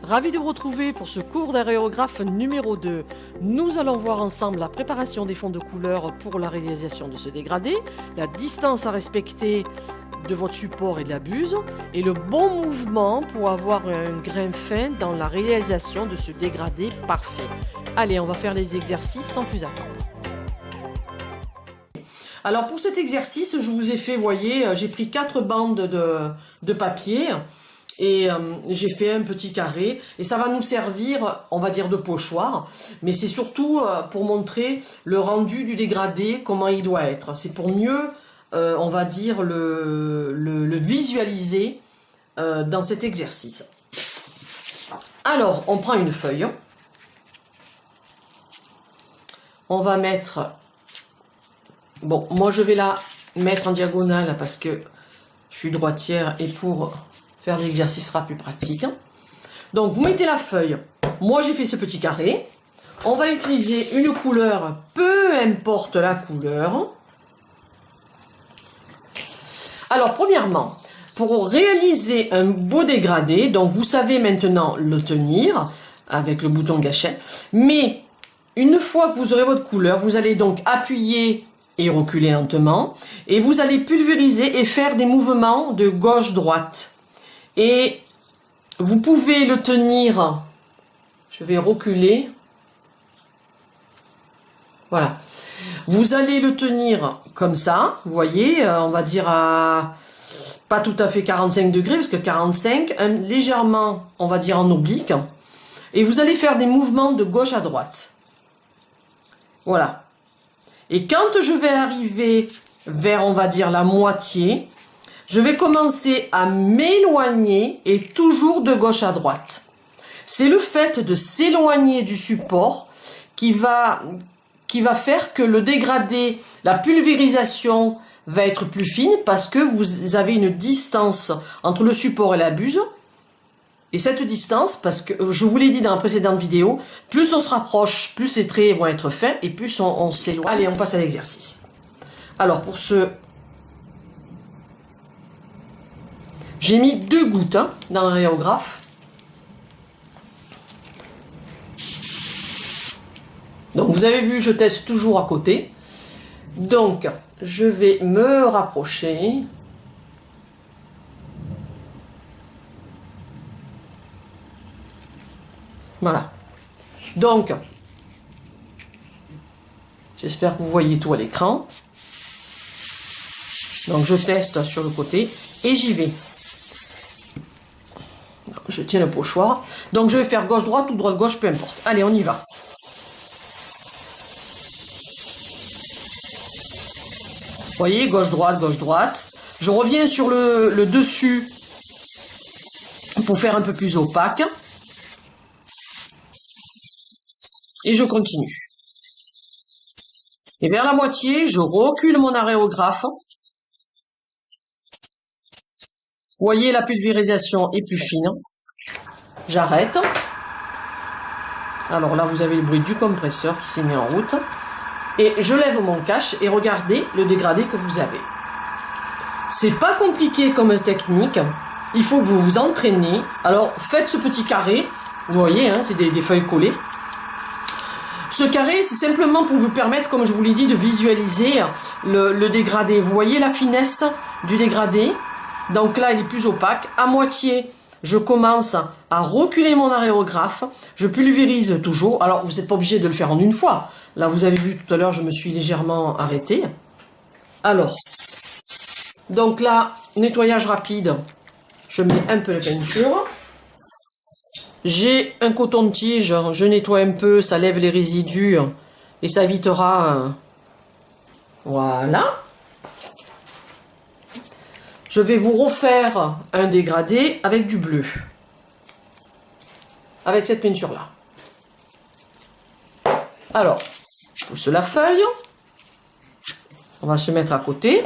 Ravi de vous retrouver pour ce cours d'aréographe numéro 2. Nous allons voir ensemble la préparation des fonds de couleur pour la réalisation de ce dégradé, la distance à respecter de votre support et de la buse, et le bon mouvement pour avoir un grain fin dans la réalisation de ce dégradé parfait. Allez, on va faire les exercices sans plus attendre. Alors pour cet exercice, je vous ai fait, voyez, j'ai pris 4 bandes de papier et j'ai fait un petit carré et ça va nous servir, on va dire, de pochoir, mais c'est surtout pour montrer le rendu du dégradé, comment il doit être. C'est pour mieux, on va dire, le visualiser dans cet exercice. Alors, on prend une feuille, on va mettre... Bon, moi je vais la mettre en diagonale parce que je suis droitière et pour faire l'exercice sera plus pratique. Donc vous mettez la feuille, moi j'ai fait ce petit carré. On va utiliser une couleur, peu importe la couleur. Alors premièrement, pour réaliser un beau dégradé, donc vous savez maintenant le tenir avec le bouton gâchette. Mais une fois que vous aurez votre couleur, vous allez donc appuyer et reculer lentement, et vous allez pulvériser et faire des mouvements de gauche-droite. Et vous pouvez le tenir, je vais reculer, voilà. Vous allez le tenir comme ça, vous voyez, on va dire à pas tout à fait 45 degrés, parce que 45, légèrement, on va dire en oblique, et vous allez faire des mouvements de gauche à droite. Voilà. Et quand je vais arriver vers, on va dire, la moitié, je vais commencer à m'éloigner et toujours de gauche à droite. C'est le fait de s'éloigner du support qui va faire que le dégradé, la pulvérisation va être plus fine parce que vous avez une distance entre le support et la buse. Et cette distance, parce que je vous l'ai dit dans la précédente vidéo, plus on se rapproche, plus ces traits vont être fins et plus on s'éloigne. Allez, on passe à l'exercice. Alors pour ce... J'ai mis 2 gouttes dans l'aréographe. Donc vous avez vu, je teste toujours à côté. Donc je vais me rapprocher. Voilà. Donc, j'espère que vous voyez tout à l'écran. Donc, je teste sur le côté et j'y vais. Je tiens le pochoir. Donc, je vais faire gauche-droite ou droite-gauche, peu importe. Allez, on y va. Vous voyez, gauche-droite, gauche-droite. Je reviens sur le dessus pour faire un peu plus opaque. Et je continue. Et vers la moitié, je recule mon aréographe. Vous voyez, la pulvérisation est plus fine. J'arrête. Alors là, vous avez le bruit du compresseur qui s'est mis en route. Et je lève mon cache et regardez le dégradé que vous avez. C'est pas compliqué comme technique. Il faut que vous vous entraînez. Alors, faites ce petit carré. Vous voyez, hein, c'est des feuilles collées. Ce carré, c'est simplement pour vous permettre, comme je vous l'ai dit, de visualiser le dégradé. Vous voyez la finesse du dégradé? Donc là, il est plus opaque. À moitié, je commence à reculer mon aréographe. Je pulvérise toujours. Alors, vous n'êtes pas obligé de le faire en une fois. Là, vous avez vu tout à l'heure, je me suis légèrement arrêtée. Alors, donc là, nettoyage rapide. Je mets un peu de peinture. J'ai un coton-tige, je nettoie un peu, ça lève les résidus et ça évitera... Voilà. Je vais vous refaire un dégradé avec du bleu. Avec cette peinture-là. Alors, je pousse la feuille. On va se mettre à côté.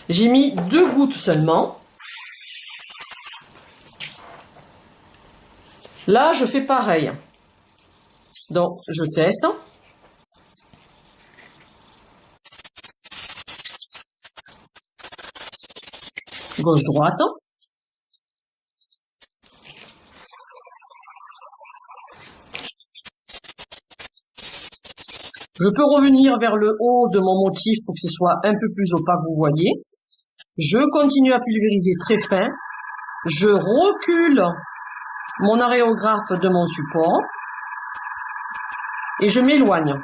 J'ai mis 2 gouttes seulement. Là, je fais pareil. Donc, je teste. Gauche-droite. Je peux revenir vers le haut de mon motif pour que ce soit un peu plus opaque, vous voyez. Je continue à pulvériser très fin. Je recule mon aréographe de mon support et je m'éloigne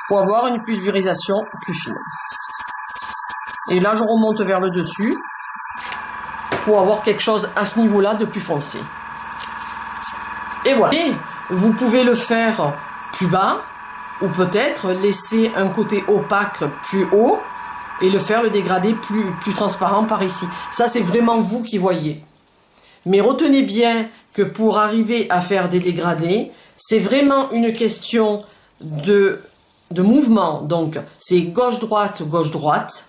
pour avoir une pulvérisation plus fine. Et là, je remonte vers le dessus pour avoir quelque chose à ce niveau-là de plus foncé. Et voilà. Et vous pouvez le faire plus bas ou peut-être laisser un côté opaque plus haut et le faire le dégradé plus transparent par ici. Ça, c'est vraiment vous qui voyez. Mais retenez bien que pour arriver à faire des dégradés, c'est vraiment une question de mouvement. Donc, c'est gauche-droite, gauche-droite.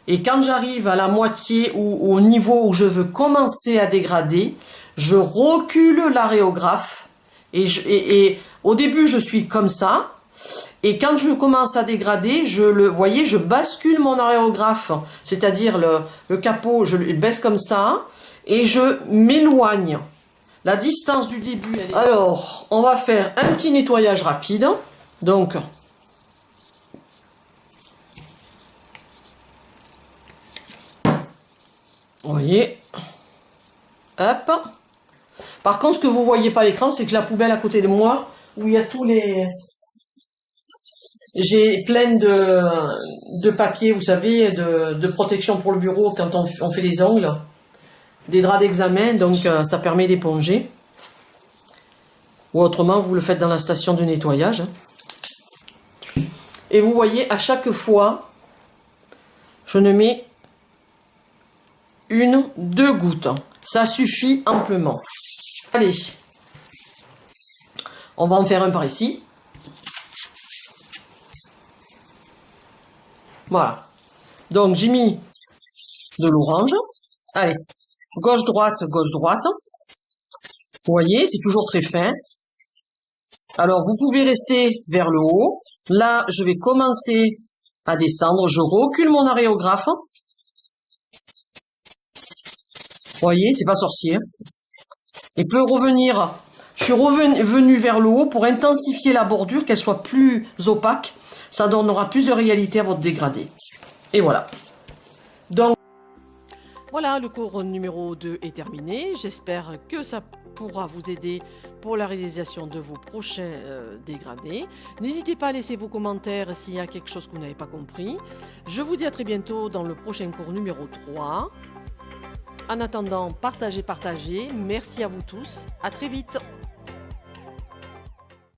Et quand j'arrive à la moitié ou au niveau où je veux commencer à dégrader, je recule l'aréographe. Et au début, je suis comme ça. Et quand je commence à dégrader, voyez, je bascule mon aréographe, c'est-à-dire le capot, je le baisse comme ça, et je m'éloigne. La distance du début, elle est... Alors, on va faire un petit nettoyage rapide. Donc, vous voyez, hop. Par contre, ce que vous voyez pas à l'écran, c'est que la poubelle à côté de moi, où il y a tous les... J'ai plein de papiers, vous savez, de protection pour le bureau quand on fait les ongles. Des draps d'examen, donc ça permet d'éponger. Ou autrement, vous le faites dans la station de nettoyage. Et vous voyez, à chaque fois, je ne mets deux gouttes. Ça suffit amplement. Allez, on va en faire un par ici. Voilà. Donc, j'ai mis de l'orange. Allez, gauche-droite, gauche-droite. Vous voyez, c'est toujours très fin. Alors, vous pouvez rester vers le haut. Là, je vais commencer à descendre. Je recule mon aréographe. Vous voyez, c'est pas sorcier. Et peut revenir. Je suis revenu vers le haut pour intensifier la bordure, qu'elle soit plus opaque. Ça donnera plus de réalité à votre dégradé. Et voilà. Donc, voilà, le cours numéro 2 est terminé. J'espère que ça pourra vous aider pour la réalisation de vos prochains dégradés. N'hésitez pas à laisser vos commentaires s'il y a quelque chose que vous n'avez pas compris. Je vous dis à très bientôt dans le prochain cours numéro 3. En attendant, partagez. Merci à vous tous. À très vite.